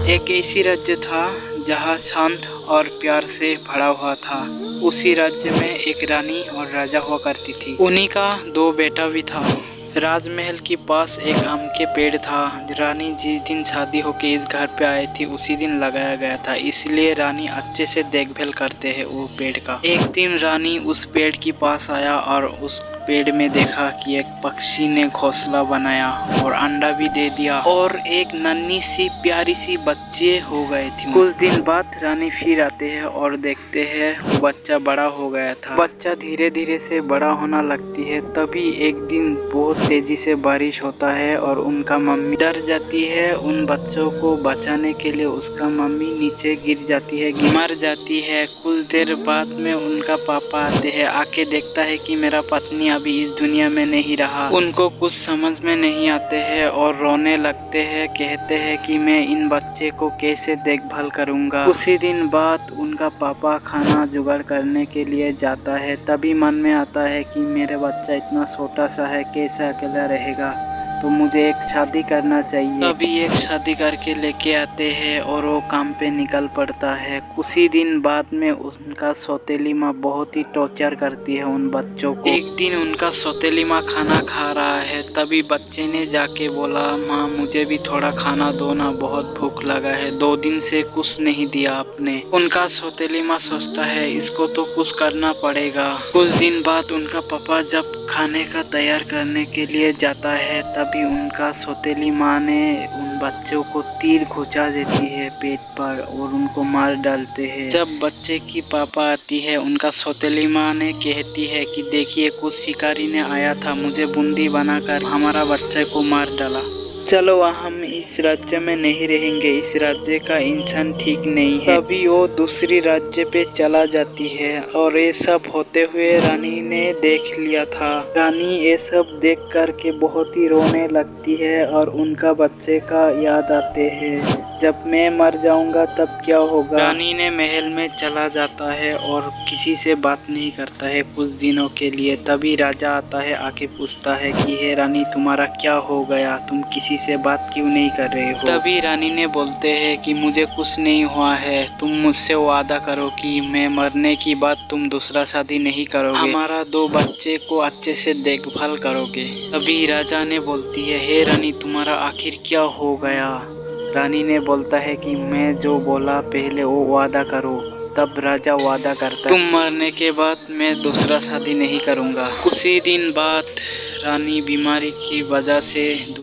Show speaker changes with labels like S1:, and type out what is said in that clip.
S1: एक ऐसी राज्य था जहाँ शांत और प्यार से भरा हुआ था। उसी राज्य में एक रानी और राजा हुआ करती थी। उन्हीं का 2 बेटा भी था। राजमहल के पास एक आम के पेड़ था। रानी जिस दिन शादी होके इस घर पे आई थी उसी दिन लगाया गया था, इसलिए रानी अच्छे से देखभाल करते हैं वो पेड़ का। एक दिन रानी उस पेड़ के पास आया और उस पेड़ में देखा कि एक पक्षी ने घोंसला बनाया और अंडा भी दे दिया और एक नन्ही सी प्यारी सी बच्चे हो गए थे। कुछ दिन बाद रानी फिर आते हैं और देखते हैं वो बच्चा बड़ा हो गया था। बच्चा धीरे धीरे से बड़ा होना लगती है। तभी एक दिन बहुत तेजी से बारिश होता है और उनका मम्मी डर जाती है। उन बच्चों को बचाने के लिए उसका मम्मी नीचे गिर जाती है, मर जाती है। कुछ देर बाद में उनका पापा आते हैं। आके देखता है कि मेरा पत्नी अभी इस दुनिया में नहीं रहा। उनको कुछ समझ में नहीं आते हैं और रोने लगते हैं। कहते हैं कि मैं इन बच्चे को कैसे देखभाल करूंगा। उसी दिन बाद उनका पापा खाना जुगाड़ करने के लिए जाता है। तभी मन में आता है कि मेरा बच्चा इतना छोटा सा है, कैसे अकेला रहेगा, तो मुझे एक शादी करना चाहिए। तभी एक शादी करके लेके आते हैं और वो काम पे निकल पड़ता है। उसी दिन बाद में उनका सौतेली माँ बहुत ही टॉर्चर करती है उन बच्चों को। एक दिन उनका सौतेली माँ खाना खा रहा है, तभी बच्चे ने जाके बोला, माँ मुझे भी थोड़ा खाना दो ना, बहुत भूख लगा है, 2 दिन से कुछ नहीं दिया आपने। उनका सौतेली माँ सोचता है इसको तो कुछ करना पड़ेगा। कुछ दिन बाद उनका पापा जब खाने का तैयार करने के लिए जाता है, तभी उनका सौतेली माँ ने उन बच्चों को तीर घुसा देती है पेट पर और उनको मार डालते हैं। जब बच्चे की पापा आती है, उनका सौतेली माँ ने कहती है कि देखिए कुछ शिकारी ने आया था, मुझे बूंदी बनाकर हमारा बच्चे को मार डाला। चलो हम इस राज्य में नहीं रहेंगे, इस राज्य का इंसान ठीक नहीं है। तभी वो दूसरी राज्य पे चला जाती है और ये सब होते हुए रानी ने देख लिया था। रानी ये सब देख कर के बहुत ही रोने लगती है और उनका बच्चे का याद आते हैं। जब मैं मर जाऊंगा तब क्या होगा। रानी ने महल में चला जाता है और किसी से बात नहीं करता है कुछ दिनों के लिए। तभी राजा आता है, आके पूछता है कि हे रानी तुम्हारा क्या हो गया, तुम किसी से बात क्यों नहीं कर रहे हो। तभी रानी ने बोलते हैं कि मुझे कुछ नहीं हुआ है, तुम मुझसे वादा करो कि मैं मरने की बाद तुम दूसरा शादी नहीं करोगे, हमारा 2 बच्चे को अच्छे से देखभाल करोगे। तभी राजा ने बोलती है, हे रानी तुम्हारा आखिर क्या हो गया। रानी ने बोलता है कि मैं जो बोला पहले वो वादा करो। तब राजा वादा करता है, तुम मरने के बाद मैं दूसरा शादी नहीं करूँगा। उसी दिन बाद रानी बीमारी की वजह से